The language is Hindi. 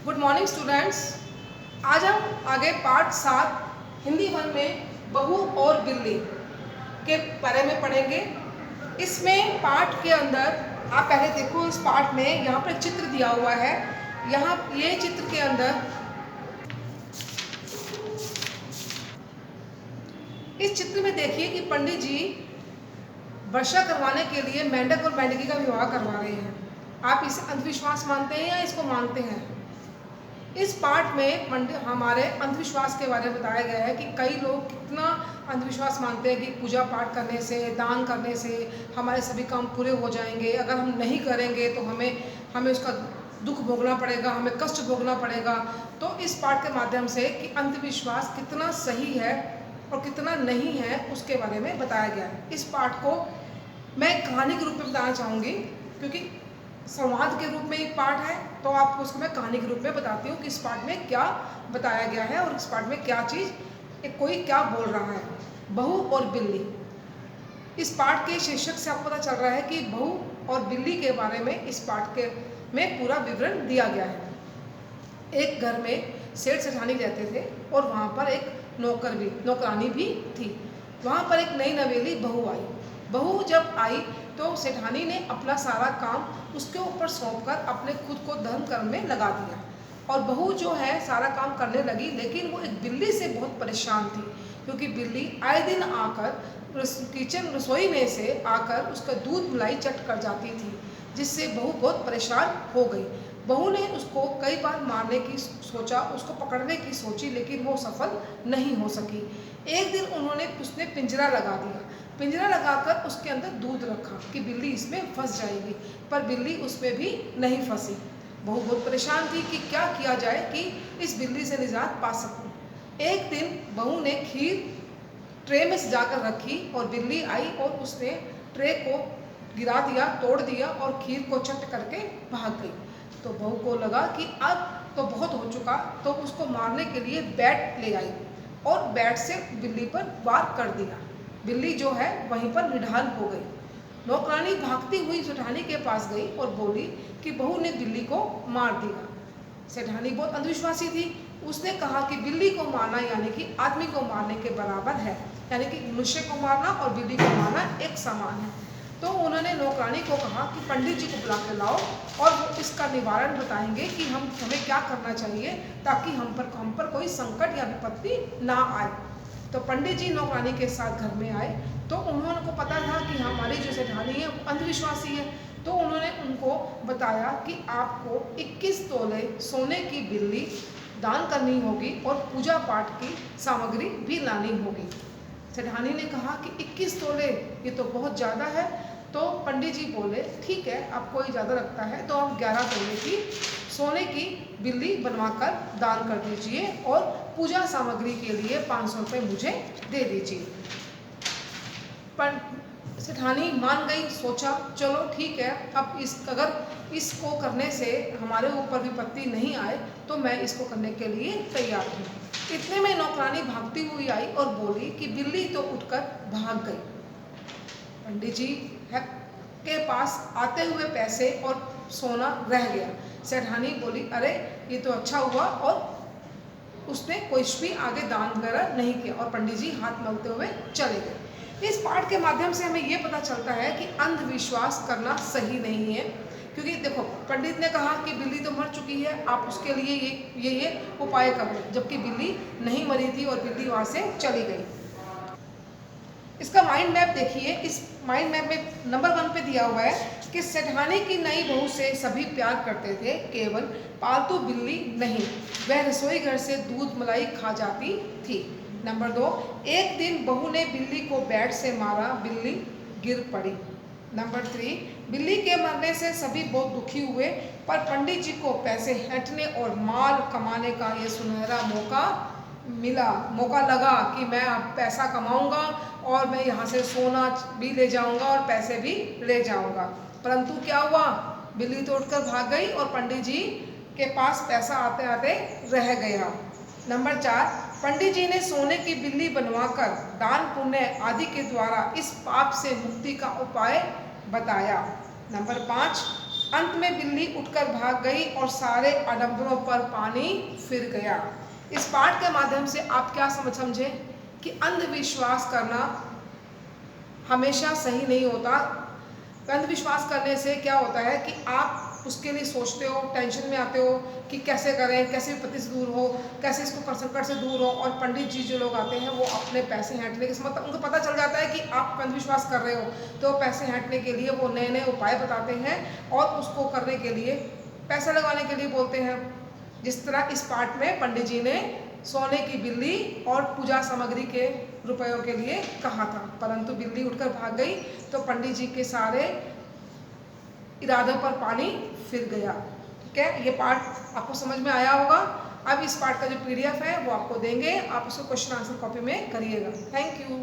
Good morning students. आज हम आगे पार्ट 7 हिंदी 1 में बहू और बिल्ली के बारे में पढ़ेंगे। इसमें पार्ट के अंदर आप पहले देखो, इस पार्ट में यहाँ पर चित्र दिया हुआ है। यहाँ ये चित्र के अंदर इस चित्र में देखिए कि पंडित जी वर्षा करवाने के लिए मेंढक और मेंढकी का विवाह करवा रहे हैं। आप इसे अंधविश्वास मानते हैं या इसको मानते हैं? इस पार्ट में हमारे अंधविश्वास के बारे में बताया गया है कि कई लोग कितना अंधविश्वास मानते हैं कि पूजा पाठ करने से, दान करने से हमारे सभी काम पूरे हो जाएंगे। अगर हम नहीं करेंगे तो हमें उसका दुख भोगना पड़ेगा, हमें कष्ट भोगना पड़ेगा। तो इस पार्ट के माध्यम से कि अंधविश्वास कितना सही है और कितना नहीं है उसके बारे में बताया गया है। इस पार्ट को मैं कहानी के रूप में बताना चाहूँगी, क्योंकि संवाद के रूप में एक पार्ट है, तो आपको उसको मैं कहानी के रूप में बताती हूँ कि इस पार्ट में क्या बताया गया है और इस पार्ट में क्या चीज़ कोई क्या बोल रहा है। बहू और बिल्ली, इस पार्ट के शीर्षक से आपको पता चल रहा है कि बहू और बिल्ली के बारे में इस पार्ट के में पूरा विवरण दिया गया है। एक घर में सेठ सेठानी रहते थे और वहाँ पर एक नौकरानी भी थी। वहाँ पर एक नई नवेली बहू आई। बहू जब आई तो सेठानी ने अपना सारा काम उसके ऊपर सौंपकर अपने खुद को धर्म कर्म में लगा दिया और बहू जो है सारा काम करने लगी। लेकिन वो एक बिल्ली से बहुत परेशान थी, क्योंकि बिल्ली आए दिन आकर किचन रसोई में से आकर उसका दूध मलाई चट कर जाती थी, जिससे बहू बहुत परेशान हो गई। बहू ने उसको कई बार मारने की सोचा, उसको पकड़ने की सोची, लेकिन वो सफल नहीं हो सकी। एक दिन उसने पिंजरा लगा दिया। पिंजरा लगाकर उसके अंदर दूध रखा कि बिल्ली इसमें फंस जाएगी, पर बिल्ली उसमें भी नहीं फंसी। बहू बहुत परेशान थी कि क्या किया जाए कि इस बिल्ली से निजात पा सकूं। एक दिन बहू ने खीर ट्रे में सजाकर रखी और बिल्ली आई और उसने ट्रे को गिरा दिया, तोड़ दिया और खीर को चट करके भाग गई। तो बहू को लगा कि अब तो बहुत हो चुका, तो उसको मारने के लिए बैट ले आई और बैट से बिल्ली पर वार कर दिया। बिल्ली जो है वहीं पर निढाल हो गई। नौकरानी भागती हुई सेठानी के पास गई और बोली कि बहू ने बिल्ली को मार दिया। सेठानी बहुत अंधविश्वासी थी। उसने कहा कि बिल्ली को मारना यानी कि आदमी को मारने के बराबर है, यानी कि मनुष्य को मारना और बिल्ली को मारना एक समान है। तो उन्होंने नौकरानी को कहा कि पंडित जी को बुला के लाओ और वो इसका निवारण बताएंगे कि हमें क्या करना चाहिए ताकि हम पर कोई संकट या विपत्ति ना आए। तो पंडित जी नौकरानी के साथ घर में आए। तो उनको पता था कि हमारी जो सेठानी है वो अंधविश्वासी है। तो उन्होंने उनको बताया कि आपको 21 तोले सोने की बिल्ली दान करनी होगी और पूजा पाठ की सामग्री भी लानी होगी। सेठानी ने कहा कि 21 तोले, ये तो बहुत ज़्यादा है। तो पंडित जी बोले ठीक है, आपको ये ज़्यादा लगता है तो आप 11 तोले की सोने की बिल्ली बनवाकर दान कर दीजिए और पूजा सामग्री के लिए 500 रुपये मुझे दे दीजिए। पर सेठानी मान गई। सोचा चलो ठीक है, अब अगर इसको करने से हमारे ऊपर विपत्ति नहीं आए तो मैं इसको करने के लिए तैयार हूँ। इतने में नौकरानी भागती हुई आई और बोली कि बिल्ली तो उठकर भाग गई। पंडित जी के पास आते हुए पैसे और सोना रह गया। सेठानी बोली अरे ये तो अच्छा हुआ, और उसने कुछ भी आगे दान वगैरह नहीं किया और पंडित जी हाथ मलते हुए चले गए। इस पाठ के माध्यम से हमें ये पता चलता है कि अंधविश्वास करना सही नहीं है, क्योंकि देखो पंडित ने कहा कि बिल्ली तो मर चुकी है, आप उसके लिए ये उपाय करो, जबकि बिल्ली नहीं मरी थी और बिल्ली वहाँ से चली गई। इसका माइंड मैप देखिए। इस माइंड मैप में नंबर 1 पे दिया हुआ है कि सेठानी की नई बहू से सभी प्यार करते थे, केवल पालतू बिल्ली नहीं। वह रसोई घर से दूध मलाई खा जाती थी। नंबर 2, एक दिन बहू ने बिल्ली को बैट से मारा, बिल्ली गिर पड़ी। नंबर 3, बिल्ली के मरने से सभी बहुत दुखी हुए, पर पंडित जी को पैसे हटने और माल कमाने का ये सुनहरा मौका लगा कि मैं अब पैसा कमाऊंगा और मैं यहाँ से सोना भी ले जाऊंगा और पैसे भी ले जाऊंगा। परंतु क्या हुआ, बिल्ली तो उठकर भाग गई और पंडित जी के पास पैसा आते आते रह गया। नंबर 4, पंडित जी ने सोने की बिल्ली बनवाकर दान पुण्य आदि के द्वारा इस पाप से मुक्ति का उपाय बताया। नंबर 5, अंत में बिल्ली उठकर भाग गई और सारे आडंबरों पर पानी फिर गया। इस पाठ के माध्यम से आप क्या समझे कि अंधविश्वास करना हमेशा सही नहीं होता। अंधविश्वास करने से क्या होता है कि आप उसके लिए सोचते हो, टेंशन में आते हो कि कैसे करें, कैसे विपत्ति से दूर हो, कैसे इसको संकट से दूर हो। और पंडित जी जो लोग आते हैं वो अपने पैसे हैंटने के मतलब उनको पता चल जाता है कि आप अंधविश्वास कर रहे हो, तो पैसे हैंटने के लिए वो नए नए उपाय बताते हैं और उसको करने के लिए पैसे लगाने के लिए बोलते हैं। जिस तरह इस पाठ में पंडित जी ने सोने की बिल्ली और पूजा सामग्री के रुपयों के लिए कहा था, परंतु बिल्ली उठकर भाग गई तो पंडित जी के सारे इरादों पर पानी फिर गया। ठीक है, ये पाठ आपको समझ में आया होगा। अब इस पाठ का जो PDF है वो आपको देंगे, आप उसको क्वेश्चन आंसर कॉपी में करिएगा। Thank you.